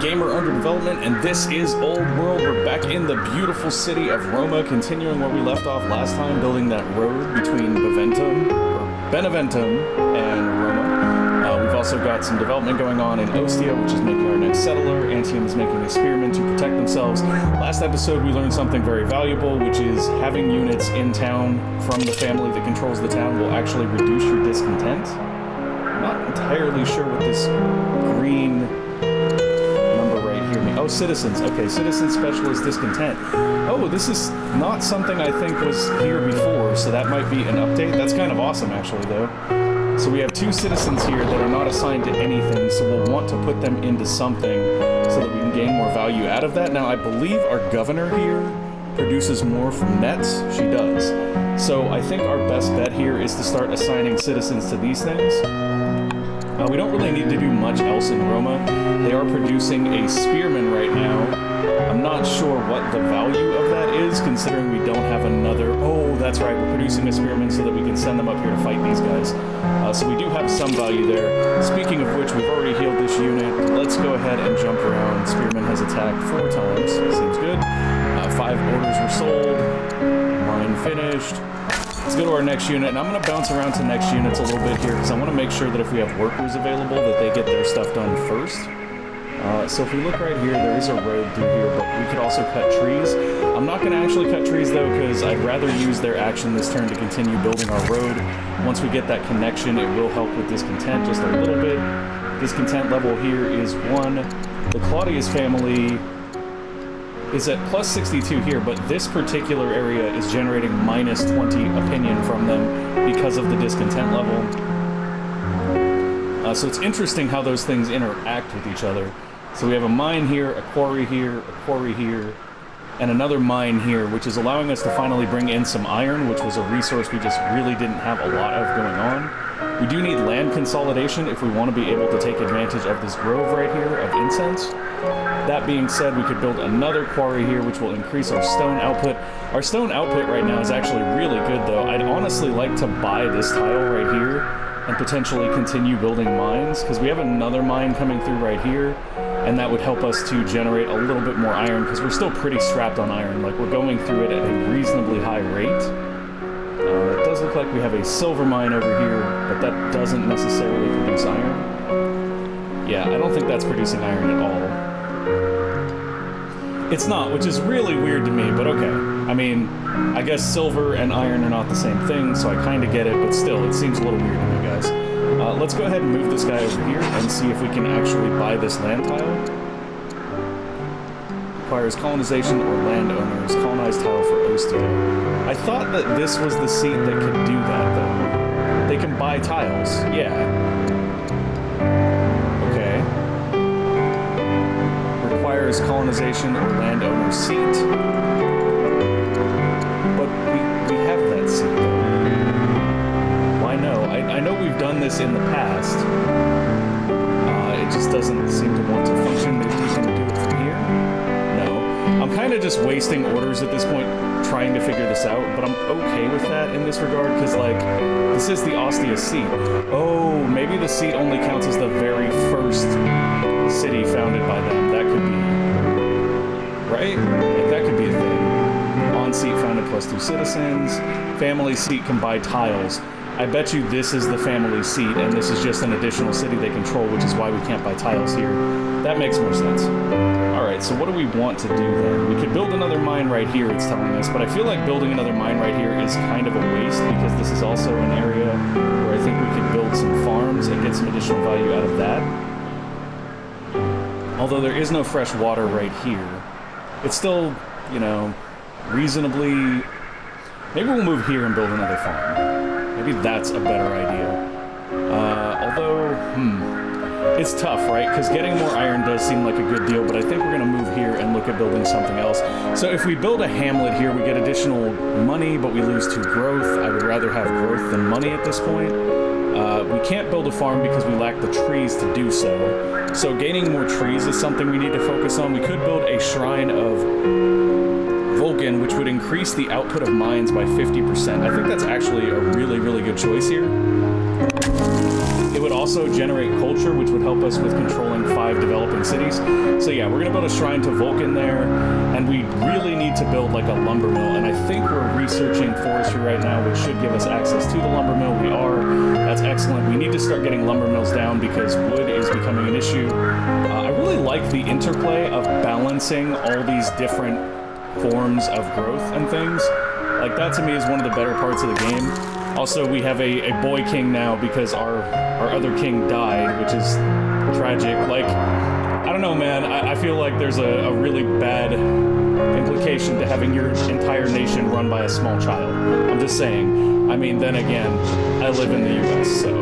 Gamer Under Development, and this is Old World. We're back in the beautiful city of Roma, continuing where we left off last time, building that road between Beneventum and Roma. We've also got some development going on in Ostia, which is making our next settler. Antium is making a spearman to protect themselves. Last episode we learned something very valuable, which is having units in town from the family that controls the town will actually reduce your discontent. I'm not entirely sure what this green number right here means. Oh, citizens. Okay, citizen specialist discontent. Oh, this is not something I think was here before, so that might be an update. That's kind of awesome, actually, though. So we have 2 citizens here that are not assigned to anything, so we'll want to put them into something so that we can gain more value out of that. Now, I believe our governor here produces more from nets. She does. So I think our best bet here is to start assigning citizens to these things. We don't really need to do much else in Roma. They are producing a spearman right now. I'm not sure what the value of that is, considering we don't have another... Oh, that's right, we're producing a spearman so that we can send them up here to fight these guys. So we do have some value there. Speaking of which, we've already healed this unit. Let's go ahead and jump around. Spearman has attacked 4 times. Seems good. 5 orders were sold. Mine finished. Let's go to our next unit, and I'm going to bounce around to next units a little bit here, because I want to make sure that if we have workers available, that they get their stuff done first. So if we look right here, there is a road through here, but we could also cut trees. I'm not going to actually cut trees, though, because I'd rather use their action this turn to continue building our road. Once we get that connection, it will help with discontent just a little bit. Discontent level here is 1. The Claudius family is at plus 62 here, but this particular area is generating minus 20 opinion from them because of the discontent level. So it's interesting how those things interact with each other. So we have a mine here, a quarry here, and another mine here, which is allowing us to finally bring in some iron, which was a resource we just really didn't have a lot of going on. We do need land consolidation if we want to be able to take advantage of this grove right here of incense. That being said, we could build another quarry here, which will increase our stone output. Our stone output right now is actually really good, though. I'd honestly like to buy this tile right here and potentially continue building mines, because we have another mine coming through right here, and that would help us to generate a little bit more iron, because we're still pretty strapped on iron. Like, we're going through it at a reasonably high rate. It does look like we have a silver mine over here, but that doesn't necessarily produce iron. Yeah, I don't think that's producing iron at all. It's not, which is really weird to me, but okay. I mean, I guess silver and iron are not the same thing, so I kind of get it, but still, it seems a little weird to me, guys. Let's go ahead and move this guy over here and see if we can actually buy this land tile. Requires colonization or landowners. Colonized tile for Ostia. I thought that this was the seat that could do that, though. They can buy tiles. Yeah. Okay. Requires colonization or landowner seat. But we have that seat, though. Why no? I know we've done this in the past. It just doesn't seem to want to function. Maybe we can do it from here? No. I'm kind of just wasting orders at this point trying to figure this out, but I'm okay with that in this regard, because, like, this is the Ostia seat. Oh, maybe the seat only counts as the very first city founded by them. That could be... right? Like, that could be a thing. On seat founded plus 2 citizens. Family seat can buy tiles. I bet you this is the family seat, and this is just an additional city they control, which is why we can't buy tiles here. That makes more sense. Alright, so what do we want to do then? We could build another mine right here, it's telling us, but I feel like building another mine right here is kind of a waste, because this is also an area where I think we could build some farms and get some additional value out of that. Although there is no fresh water right here. It's still, you know, reasonably... Maybe we'll move here and build another farm. Maybe that's a better idea. It's tough, right? Because getting more iron does seem like a good deal, but I think we're going to move here and look at building something else. So if we build a hamlet here, we get additional money, but we lose 2 growth. I would rather have growth than money at this point. We can't build a farm because we lack the trees to do so. So gaining more trees is something we need to focus on. We could build a shrine of Vulcan, which would increase the output of mines by 50%. I think that's actually a really, really good choice here. It would also generate culture, which would help us with controlling 5 developing cities. So yeah, we're gonna build a shrine to Vulcan there, and we really need to build like a lumber mill, and I think we're researching forestry right now, which should give us access to the lumber mill. We are. That's excellent. We need to start getting lumber mills down because wood is becoming an issue. I really like the interplay of balancing all these different forms of growth and things. Like, that to me is one of the better parts of the game. Also, we have a boy king now because our other king died, which is tragic. Like, I don't know, man. I feel like there's a really bad implication to having your entire nation run by a small child. I'm just saying. I mean, then again, I live in the US, so...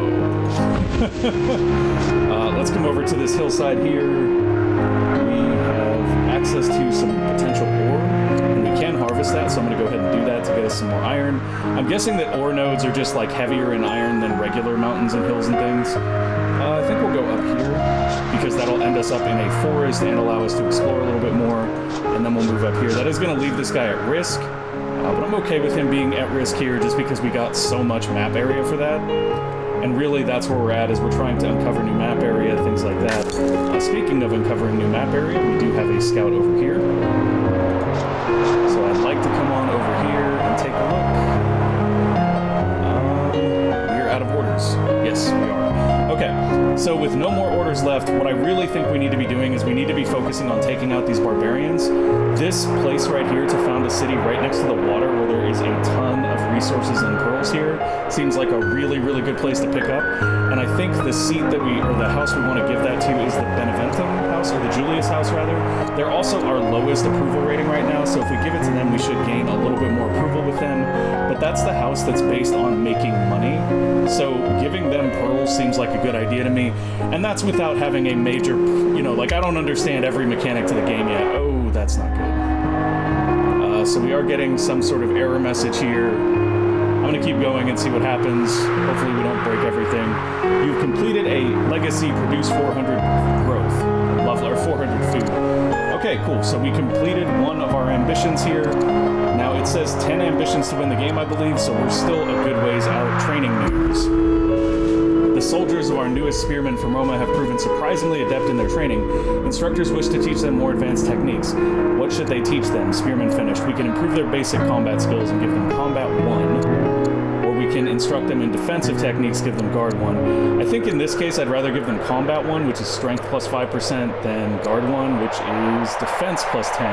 let's come over to this hillside here. We have access to some potential ore, and we can harvest that, so I'm going to go ahead and do that to get us some more iron. I'm guessing that ore nodes are just like heavier in iron than regular mountains and hills and things. I think we'll go up here, because that'll end us up in a forest and allow us to explore a little bit more, and then we'll move up here. That is going to leave this guy at risk, but I'm okay with him being at risk here just because we got so much map area for that. And really, that's where we're at, is we're trying to uncover new map area, things like that. Speaking of uncovering new map area, we do have a scout over here. So I'd like to come on over here and take a look. We're out of orders. Yes, we are. Okay, so with no more orders left, what I really think we need to be doing is we need to be focusing on taking out these barbarians. This place right here to found a city right next to the water where there is a ton of resources and pearls here seems like a really, really good place to pick up. And I think the seat that the house we want to give that to is the Beneventum house, or the Julius house rather. They're also our lowest approval rating right now, so if we give it to them, we should gain a little bit more approval with them. But that's the house that's based on making money. So giving them pearls seems like a good idea to me. And that's without having a major, like, I don't understand every mechanic to the game yet. Oh, that's not good. So we are getting some sort of error message here. I'm going to keep going and see what happens. Hopefully we don't break everything. You've completed a legacy, produce 400 growth. Lovely, or 400 food. Okay, cool. So we completed one of our ambitions here. Now it says 10 ambitions to win the game, I believe, so we're still a good ways out. Training news. The soldiers of our newest spearmen from Roma have proven surprisingly adept in their training. Instructors wish to teach them more advanced techniques. What should they teach them? Spearmen finished. We can improve their basic combat skills and give them Combat 1. Or we can instruct them in defensive techniques, give them Guard 1. I think in this case I'd rather give them Combat 1, which is Strength plus 5%, than Guard 1, which is Defense plus 10.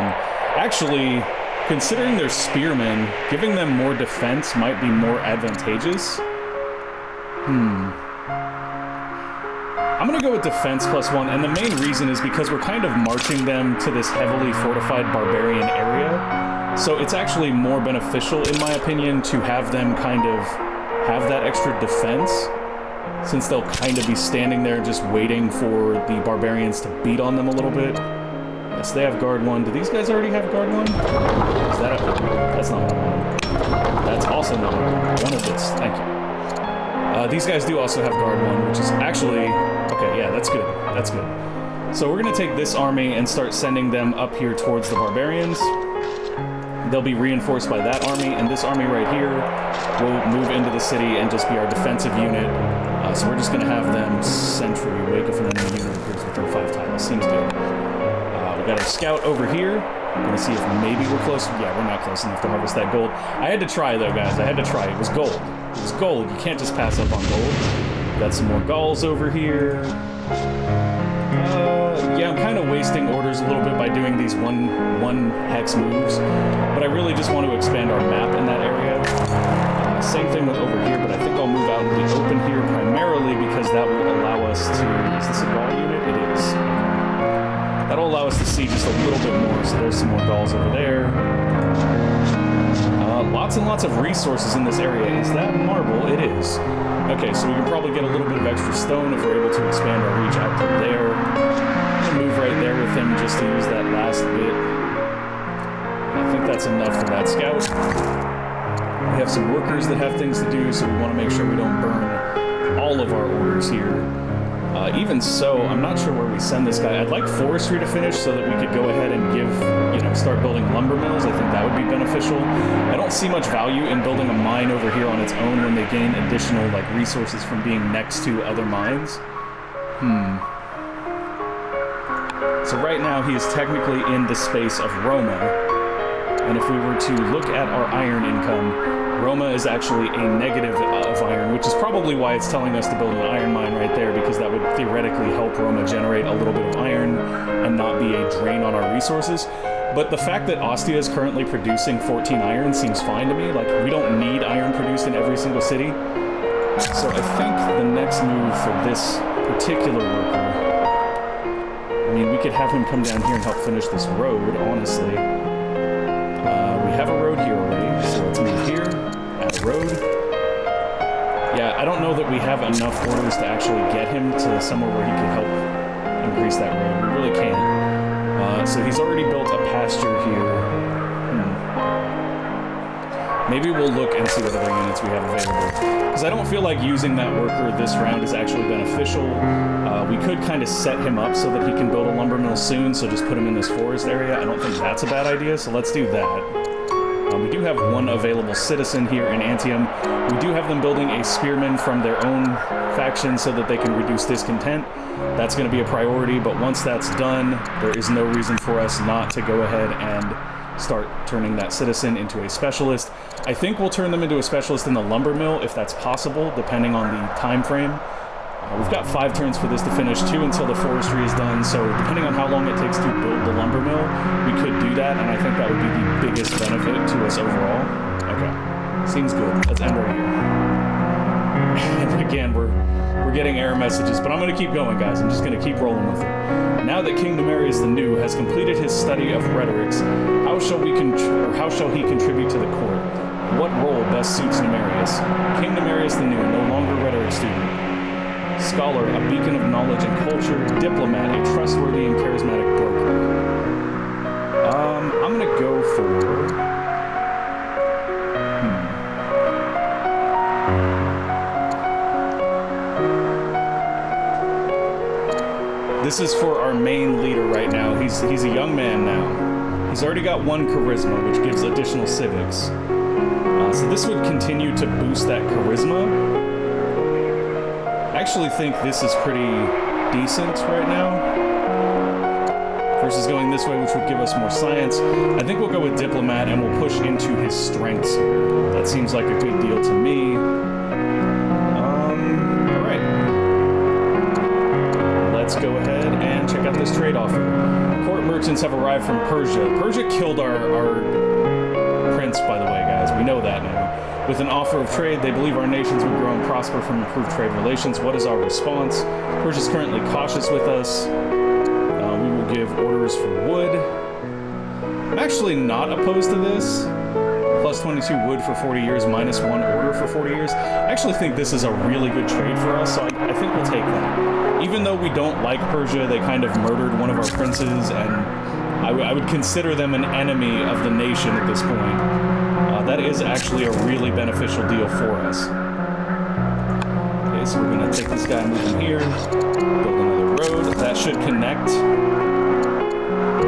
Actually, considering they're spearmen, giving them more defense might be more advantageous. I'm gonna go with defense plus 1, and the main reason is because we're kind of marching them to this heavily fortified barbarian area. So it's actually more beneficial, in my opinion, to have them kind of have that extra defense, since they'll kind of be standing there just waiting for the barbarians to beat on them a little bit. Yes, they have Guard 1. Do these guys already have Guard 1? Is that that's not what I wanted. That's also not what I wanted. I wanted this. Thank you. These guys do also have Guard 1, which is actually... Okay, yeah, that's good. That's good. So we're going to take this army and start sending them up here towards the barbarians. They'll be reinforced by that army, and this army right here will move into the city and just be our defensive unit. So we're just going to have them sentry. Wake if an enemy unit appears within 5 tiles. Seems good. We got our scout over here. I'm going to see if maybe we're close. Yeah, we're not close enough to harvest that gold. I had to try, though, guys. I had to try. It was gold. It was gold. You can't just pass up on gold. Got some more Gauls over here. Yeah, I'm kind of wasting orders a little bit by doing these one hex moves, but I really just want to expand our map in that area. Same thing with over here, but I think I'll move out in the open here primarily because that will allow us to... Is this a Gaul unit? It is. That'll allow us to see just a little bit more, so there's some more Gauls over there. Lots and lots of resources in this area. Is that marble? It is. Okay, so we can probably get a little bit of extra stone if we're able to expand our reach out to there. I'm going to move right there with him just to use that last bit. I think that's enough for that scout. We have some workers that have things to do, so we want to make sure we don't burn all of our orders here. Even so, I'm not sure where we send this guy. I'd like forestry to finish so that we could go ahead and start building lumber mills. I think that would be beneficial. I don't see much value in building a mine over here on its own when they gain additional resources from being next to other mines. So right now he is technically in the space of Roma, and if we were to look at our iron income, Roma is actually a negative of iron, which is probably why it's telling us to build an iron mine right there, because that would theoretically help Roma generate a little bit of iron and not be a drain on our resources. But the fact that Ostia is currently producing 14 iron seems fine to me. We don't need iron produced in every single city. So I think the next move for this particular worker, we could have him come down here and help finish this road, honestly. We have a road here already, so let's move here, add a road. Yeah, I don't know that we have enough orders to actually get him to somewhere where he could help increase that road. We really can't. So he's already built a pasture here. Maybe we'll look and see what other units we have available. Because I don't feel like using that worker this round is actually beneficial. We could kind of set him up so that he can build a lumber mill soon, so just put him in this forest area. I don't think that's a bad idea, so let's do that. We do have one available citizen here in Antium. We do have them building a spearman from their own faction so that they can reduce discontent. That's going to be a priority, but once that's done, there is no reason for us not to go ahead and start turning that citizen into a specialist. I think we'll turn them into a specialist in the lumber mill if that's possible, depending on the time frame. We've got 5 turns for this to finish, 2 until the forestry is done, so depending on how long it takes to build the lumber mill, we could do that, and I think that would be the biggest benefit to us overall. Okay, seems good. Let's end right here. And again, we're getting error messages, but I'm going to keep going, guys. I'm just going to keep rolling with it. Now that King Numerius the New has completed his study of rhetorics, how shall he contribute to the court? What role best suits Numerius? King Numerius the New, no longer rhetoric student. Scholar, a beacon of knowledge and culture. Diplomat, a trustworthy and charismatic broker. I'm gonna go for... This is for our main leader right now. He's a young man now. He's already got 1 charisma, which gives additional civics. So this would continue to boost that charisma. I actually think this is pretty decent right now. Versus going this way, which would give us more science. I think we'll go with diplomat and we'll push into his strengths here. That seems like a good deal to me. Alright. Let's go ahead and check out this trade offer. Court merchants have arrived from Persia. Persia killed our prince, by the way, guys. We know that now. With an offer of trade, they believe our nations would grow and prosper from improved trade relations. What is our response? Persia is currently cautious with us. We will give orders for wood. I'm actually not opposed to this. Plus 22 wood for 40 years, minus 1 order for 40 years. I actually think this is a really good trade for us, so I think we'll take that. Even though we don't like Persia, they kind of murdered one of our princes, and I would consider them an enemy of the nation at this point. That is actually a really beneficial deal for us. Okay, so we're going to take this guy and move him here. Build another road. That should connect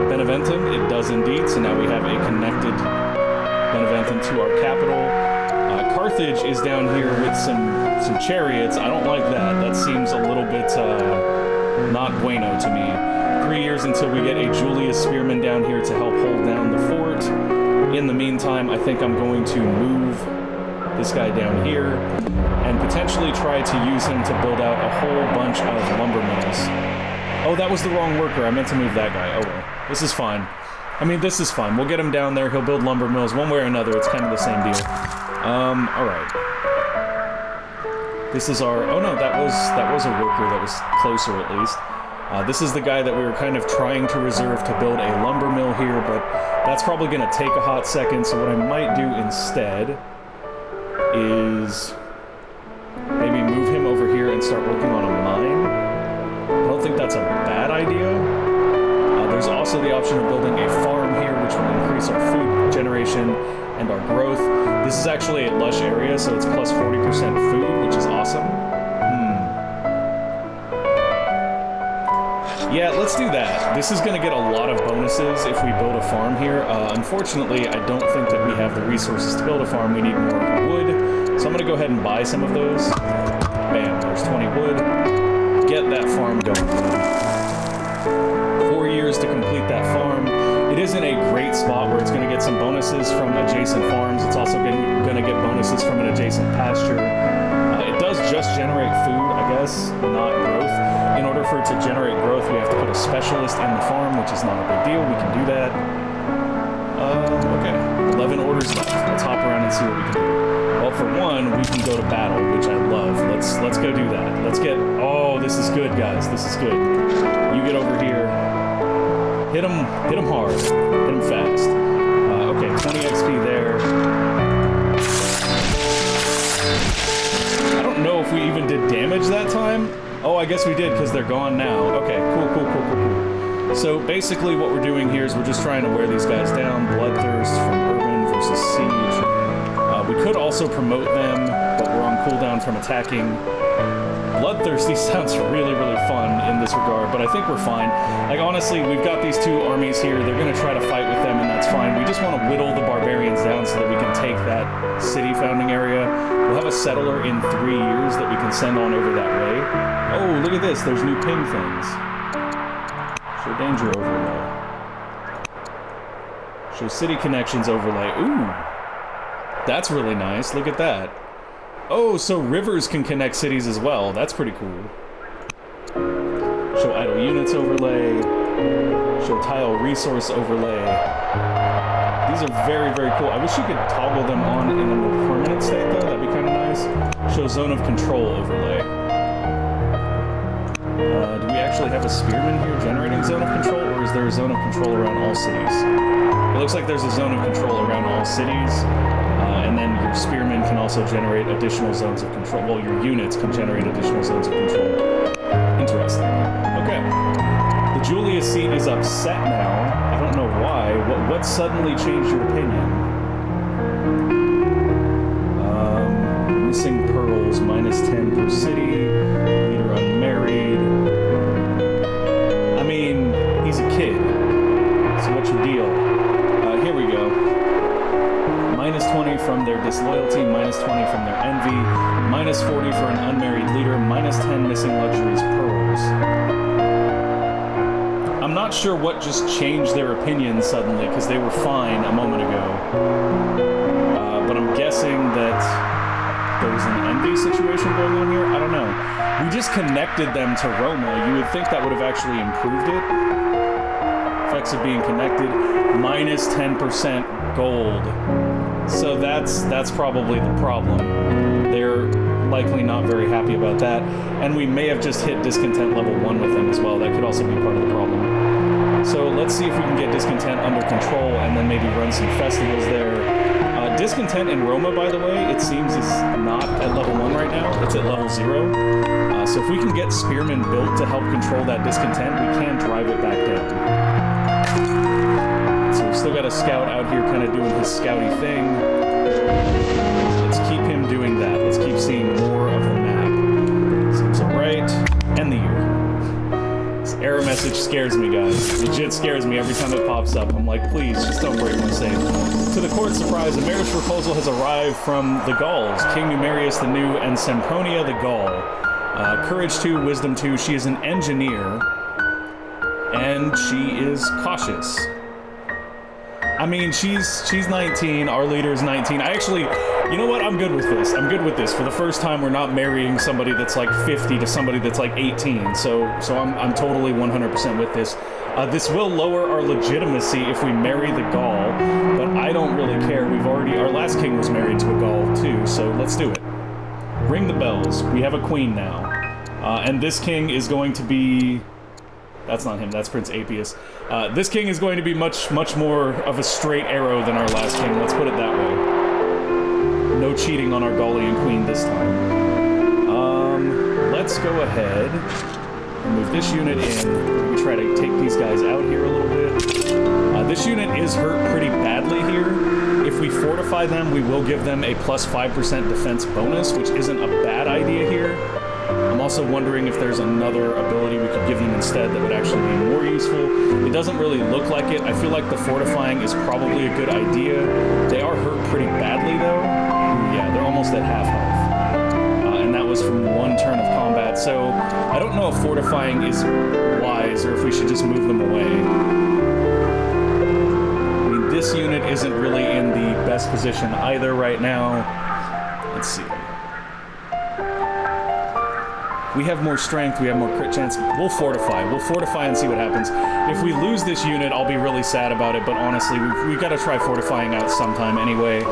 Beneventum. It does indeed, so now we have a connected Beneventum to our capital. Carthage is down here with some chariots. I don't like that. That seems a little bit not bueno to me. 3 years until we get a Julius Spearman down here to help hold down the fort. In the meantime, I think I'm going to move this guy down here and potentially try to use him to build out a whole bunch of lumber mills. Oh, that was the wrong worker. I meant to move that guy. Oh well. This is fine. This is fine. We'll get him down there. He'll build lumber mills. One way or another, it's kind of the same deal. Alright. This is our... Oh no, that was a worker that was closer at least. This is the guy that we were kind of trying to reserve to build a lumber mill here, but that's probably going to take a hot second, so what I might do instead is maybe move him over here and start working on a mine. I don't think that's a bad idea. There's also the option of building a farm here, which will increase our food generation and our growth. This is actually a lush area, so it's plus 40% food, which is awesome. Yeah, let's do that. This is going to get a lot of bonuses if we build a farm here. Unfortunately, I don't think that we have the resources to build a farm. We need more wood. So I'm going to go ahead and buy some of those. Bam, there's 20 wood. Get that farm going. 4 years to complete that farm. It is in a great spot where it's going to get some bonuses from adjacent farms. It's also going to get bonuses from an adjacent pasture. It does just generate food, I guess, not growth. In order for it to generate growth, we have to put a specialist in the farm, which is not a big deal. We can do that. Okay, 11 orders left. Let's hop around and see what we can do. Well, for one, we can go to battle, which I love. Let's go do that. Let's get... Oh, this is good, guys. This is good. You get over here. Hit him hard. Hit him fast. Okay, 20 XP there. I don't know if we even did damage that time. Oh, I guess we did because they're gone now. Okay, cool. So basically what we're doing here is we're just trying to wear these guys down. Bloodthirst from Urban versus Siege. We could also promote them, but we're on cooldown from attacking. Bloodthirsty sounds really, really fun in this regard, but I think we're fine. Like, honestly, we've got these two armies here. They're going to try to fight with them, and that's fine. We just want to whittle the barbarians down so that we can take that city founding area. We'll have a settler in 3 years that we can send on over that way. Oh, look at this. There's new ping things. Show danger overlay. Show city connections overlay. Ooh. That's really nice. Look at that. Oh, so rivers can connect cities as well. That's pretty cool. Show idle units overlay. Show tile resource overlay. These are very, very cool. I wish you could toggle them on in a more permanent state, though. That'd be kind of nice. Show zone of control overlay. Do we actually have a spearman here generating zone of control, or is there a zone of control around all cities? It looks like there's a zone of control around all cities. And then your spearmen can also generate additional zones of control. Well, your units can generate additional zones of control. Interesting. Okay. The Julius seat is upset now. I don't know why. What suddenly changed your opinion? Missing pearls, -10 per city. Leader unmarried. I mean, he's a kid. So what's your deal? Here we go. -20 from their disloyalty, -20 from their envy, -40 for an unmarried leader, -10 missing luxuries pearls. I'm not sure what just changed their opinion suddenly, because they were fine a moment ago. But I'm guessing that there was an envy situation going on here? I don't know. We just connected them to Roma. You would think that would have actually improved it. Effects of being connected, -10% gold. So that's probably the problem. They're likely not very happy about that. And we may have just hit discontent level 1 with them as well. That could also be part of the problem. So let's see if we can get discontent under control and then maybe run some festivals there. Discontent in Roma, by the way, it seems is not at level 1 right now. It's at level 0. So if we can get spearmen built to help control that discontent, we can drive it back down. So we've still got a scout out here kind of doing his scouty thing. Let's keep him doing that. Let's keep seeing more of the map. Seems alright. End the year. This error message scares me, guys. Legit scares me every time it pops up. I'm like, please, just don't break my save. To the court's surprise, a marriage proposal has arrived from the Gauls, King Numerius the New and Sempronia the Gaul. Courage 2, Wisdom 2. She is an engineer, and she is cautious. I mean, she's 19, our leader is 19. I actually, you know what, I'm good with this. I'm good with this. For the first time, we're not marrying somebody that's like 50 to somebody that's like 18. So I'm totally 100% with this. This will lower our legitimacy if we marry the Gaul, but I don't really care. Our last king was married to a Gaul too, so let's do it. Ring the bells. We have a queen now. And this king is going to be... That's not him, that's Prince Apius. This king is going to be much more of a straight arrow than our last king, let's put it that way. No cheating on our Gaulian queen this time. Let's go ahead and move this unit in. We try to take these guys out here a little bit. This unit is hurt pretty badly here. If we fortify them, we will give them a +5% defense bonus, which isn't a bad idea here. I'm also wondering if there's another ability we could give them instead that would actually be more useful. It doesn't really look like it. I feel like the fortifying is probably a good idea. They are hurt pretty badly, though. Yeah, they're almost at half health. And that was from one turn of combat, so I don't know if fortifying is wise or if we should just move them away. I mean, this unit isn't really in the best position either right now. Let's see. We have more strength, we have more crit chance. We'll fortify and see what happens. If we lose this unit, I'll be really sad about it, but honestly, we've got to try fortifying out sometime anyway.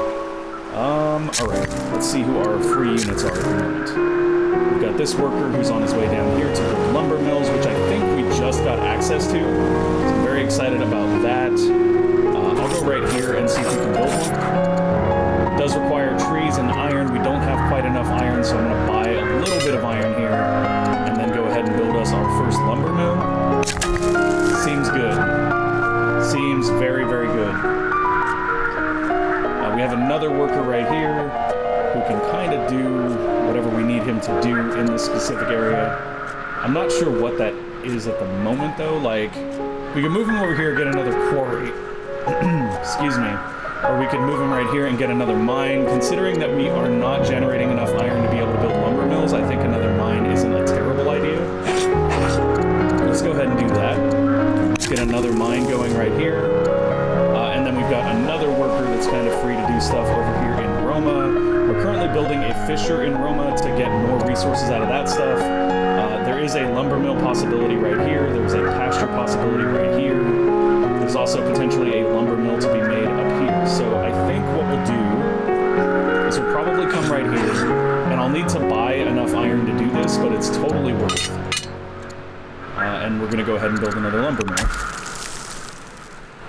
Alright, let's see who our free units are at the moment. We've got this worker who's on his way down here to build lumber mills, which I think we just got access to. So I'm very excited about that. I'll go right here and see if we can build one. It does require trees and iron. We don't have quite enough iron, so I'm going to buy a little bit of iron here, and then go ahead and build us our first lumber mill. Seems good. Seems very, very good. We have another worker right here who can kind of do whatever we need him to do in this specific area. I'm not sure what that is at the moment, though. Like, we can move him over here and get another quarry. Excuse me. Or we could move him right here and get another mine. Considering that we are not generating enough iron to be able to build lumber mills, I think another mine isn't a terrible idea. Let's go ahead and do that. Let's get another mine going right here. And then we've got another worker that's kind of free to do stuff over here in Roma. We're currently building a fisher in Roma to get more resources out of that stuff. There is a lumber mill possibility right here. There's a pasture possibility right here. There's also potentially a lumber mill to be made up here. So I think what we'll do is we'll probably come right here, and I'll need to buy enough iron to do this, but it's totally worth it. And we're going to go ahead and build another lumber mill.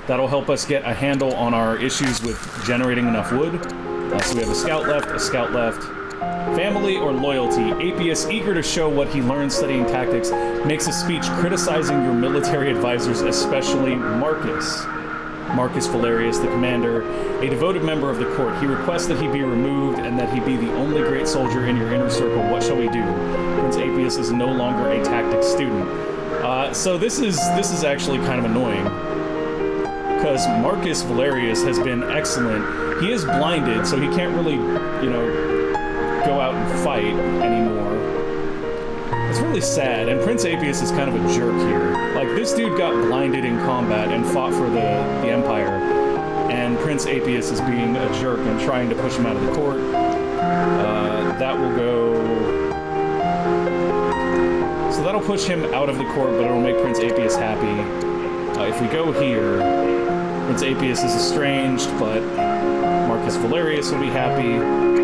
That'll help us get a handle on our issues with generating enough wood. So we have a scout left. Family or loyalty. Apius, eager to show what he learned studying tactics, makes a speech criticizing your military advisors, especially Marcus. Marcus Valerius, the commander, a devoted member of the court. He requests that he be removed and that he be the only great soldier in your inner circle. What shall we do? Prince Apius is no longer a tactics student. So this is actually kind of annoying, because Marcus Valerius has been excellent. He is blinded, so he can't really, go out and fight anymore. It's really sad, and Prince Apius is kind of a jerk here. Like, this dude got blinded in combat and fought for the Empire, and Prince Apius is being a jerk and trying to push him out of the court. That will go... So that'll push him out of the court, but it'll make Prince Apius happy. If we go here, Prince Apius is estranged, but Marcus Valerius will be happy.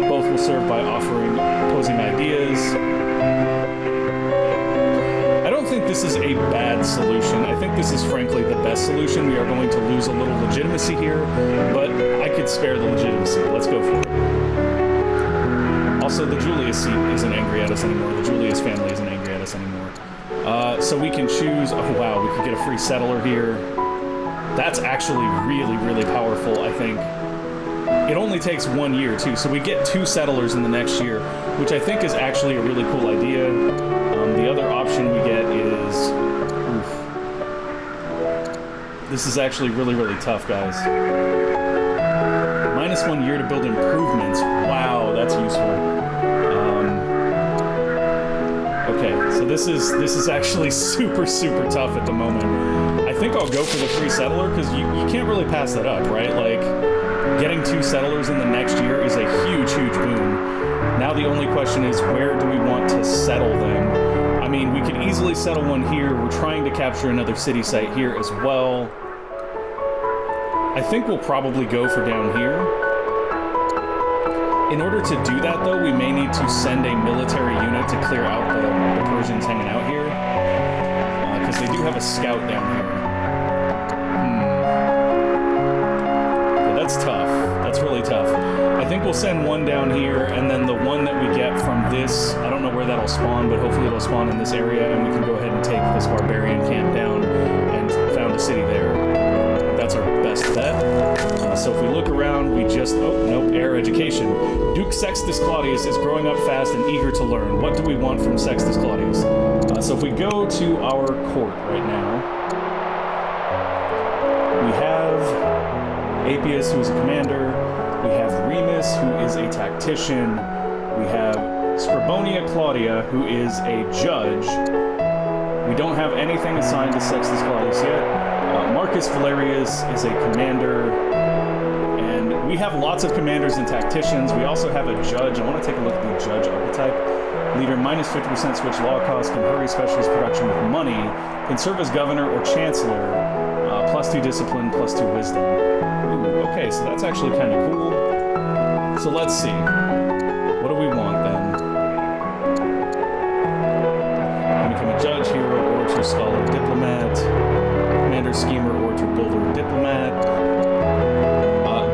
Both will serve by offering opposing ideas. I don't think this is a bad solution. I think this is frankly the best solution. We are going to lose a little legitimacy here, but I could spare the legitimacy. Let's go for it. Also, the Julius seat isn't angry at us anymore. The Julius family isn't angry at us anymore. So we can choose... Oh, wow, we could get a free settler here. That's actually really, really powerful, I think. It only takes 1 year, too, so we get 2 settlers in the next year, which I think is actually a really cool idea. The other option we get is... Oof. This is actually really, really tough, guys. Minus 1 year to build improvements. Wow, that's useful. Okay, so this is actually super, super tough at the moment. I think I'll go for the free settler, because you can't really pass that up, right? Like, getting 2 settlers in the next year is a huge, huge boon. Now the only question is, where do we want to settle them? I mean, we could easily settle one here. We're trying to capture another city site here as well. I think we'll probably go for down here. In order to do that, though, we may need to send a military unit to clear out the Persians hanging out here. Because they do have a scout down here. Yeah, that's tough. That's really tough. I think we'll send one down here, and then the one that we get from this, I don't know where that'll spawn, but hopefully it'll spawn in this area, and we can go ahead and take this barbarian camp down and found a city there. That's our best bet. So if we look around, we just... Oh, nope, heir education. Duke Sextus Claudius is growing up fast and eager to learn. What do we want from Sextus Claudius? So if we go to our court right now, we have Appius, who is a commander. We have Remus, who is a tactician. We have Scribonia Claudia, who is a judge. We don't have anything assigned to Sextus Claudius yet. Marcus Valerius is a commander. And we have lots of commanders and tacticians. We also have a judge. I want to take a look at the judge archetype. Leader, minus 50% switch law cost, can hurry specialist production with money, can serve as governor or chancellor, +2 discipline, +2 wisdom. Ooh, okay, so that's actually kind of cool. So let's see. What do we want then? Become a judge, hero, orator, scholar, diplomat, commander, schemer, orator, builder, diplomat.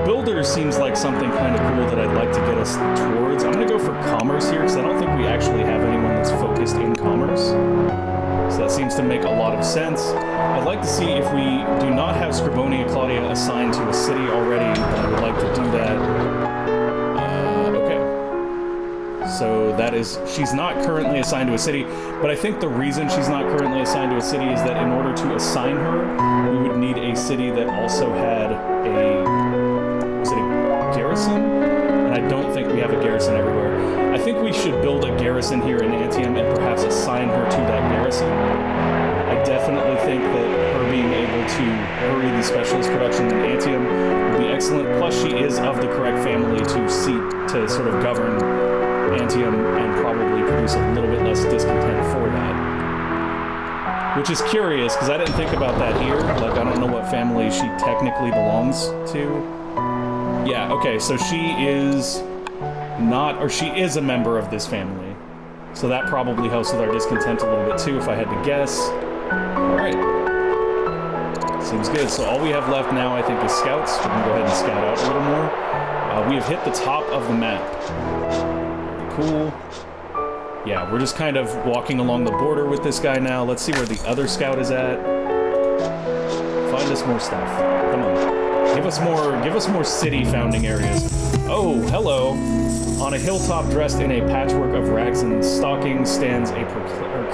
Builder seems like something kind of cool that I'd like to get us towards. I'm going to go for commerce here because I don't think we actually have anyone that's focused in commerce. So that seems to make a lot of sense. I'd like to see if we do not have Scribonia Claudia assigned to a city already, then I would like to do that. Okay. So that is, she's not currently assigned to a city, but I think the reason she's not currently assigned to a city is that in order to assign her, we would need a city that also had a garrison, and I don't think we have a garrison everywhere. I think we should build a garrison here in Antium and perhaps assign her to that garrison. I definitely think that her being able to hurry the specialist production in Antium would be excellent, plus she is of the correct family to sort of govern Antium and probably produce a little bit less discontent for that. Which is curious, because I didn't think about that here. Like, I don't know what family she technically belongs to. Yeah, okay, so she is not, or she is a member of this family. So that probably helps with our discontent a little bit too, if I had to guess. Alright. Seems good. So all we have left now, I think, is scouts. We can go ahead and scout out a little more. We have hit the top of the map. Cool. Yeah, we're just kind of walking along the border with this guy now. Let's see where the other scout is at. Find us more stuff. Come on. Give us more city founding areas. Oh, hello. On a hilltop dressed in a patchwork of rags and stockings stands a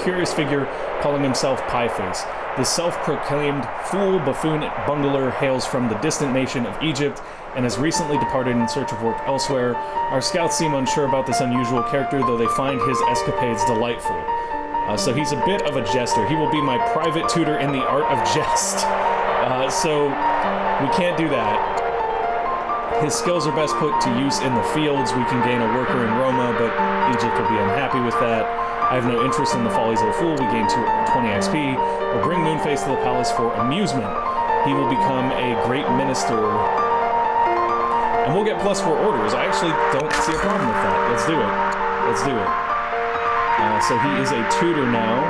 curious figure calling himself Pieface. This self-proclaimed fool, buffoon, bungler hails from the distant nation of Egypt and has recently departed in search of work elsewhere. Our scouts seem unsure about this unusual character, though they find his escapades delightful. So he's a bit of a jester. He will be my private tutor in the art of jest. So we can't do that. His skills are best put to use in the fields. We can gain a worker in Roma, but Egypt will be unhappy with that. I have no interest in the follies of the fool. We gain 20 XP. We'll bring Moonface to the palace for amusement. He will become a great minister. And we'll get +4 orders. I actually don't see a problem with that. Let's do it. Let's do it. So he is a tutor now,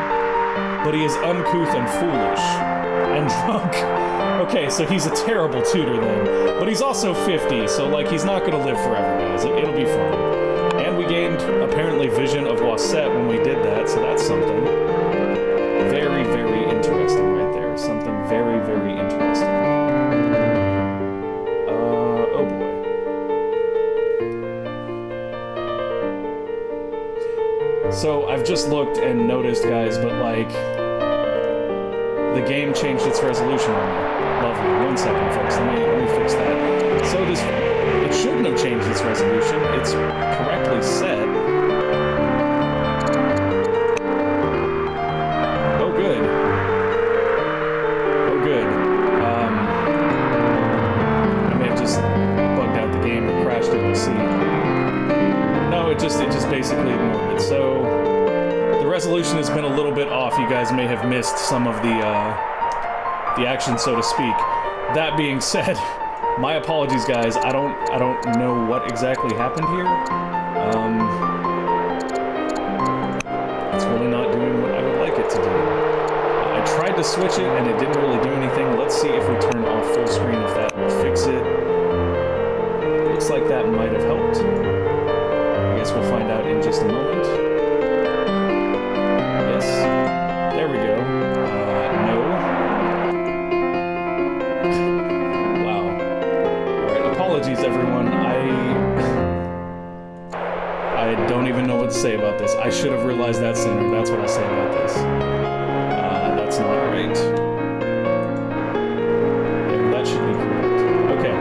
but he is uncouth and foolish. And drunk. Okay, so he's a terrible tutor then. But he's also 50, so like he's not gonna live forever, guys. It'll be fine. And we gained, apparently, Vision of Wasset when we did that, so that's something. Very, very interesting right there. Something very, very interesting. Oh boy. So I've just looked and noticed, guys, but like, the game changed its resolution on me. Lovely. 1 second, folks. Let me fix that. So it shouldn't have changed its resolution. It's correctly set. Oh, good. Oh, good. I may have just bugged out the game or crashed it. We'll see. No, it just basically ignored it. So the resolution has been a little bit off. You guys may have missed some of the action, so to speak. That being said, my apologies, guys. I don't know what exactly happened here. It's really not doing what I would like it to do. I tried to switch it and it didn't really do anything. Let's see if we turn off full screen, if that will fix it. Looks like that might have helped. I guess we'll find out in just a moment. Yes. There we go. No. Wow. Alright, to say about this. I should have realized that sooner. That's what I'll say about this. That's not right. There, that should be correct. Okay.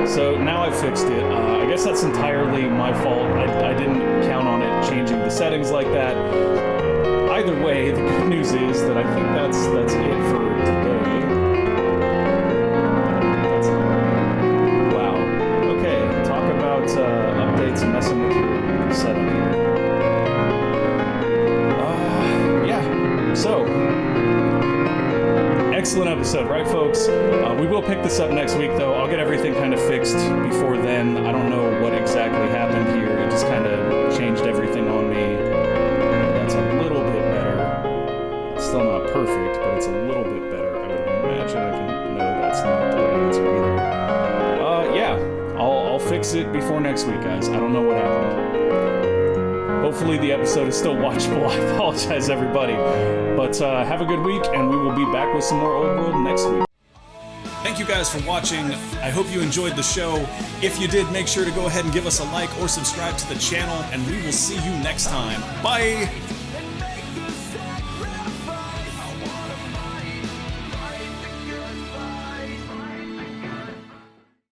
So now I've fixed it. I guess that's entirely my fault. I didn't count on it changing the settings like that. Either way, the good news is that I think that's it for today. Wow. Okay, talk about updates and messing with your setup here. Yeah. So, excellent episode, right, folks? We will pick this up next week, though. I'll get everything kind of fixed before then. I don't know what exactly happened here. It just kind of changed everything on me. That's a little bit better. It's still not perfect, but it's a little bit better. I would imagine I can... No, that's not the right answer either. Yeah. I'll fix it before next week, guys. I don't know what happened. Hopefully the episode is still watchable. I apologize, everybody. But have a good week, and we will be back with some more Old World next week. Thank you guys for watching. I hope you enjoyed the show. If you did, make sure to go ahead and give us a like or subscribe to the channel, and we will see you next time. Bye!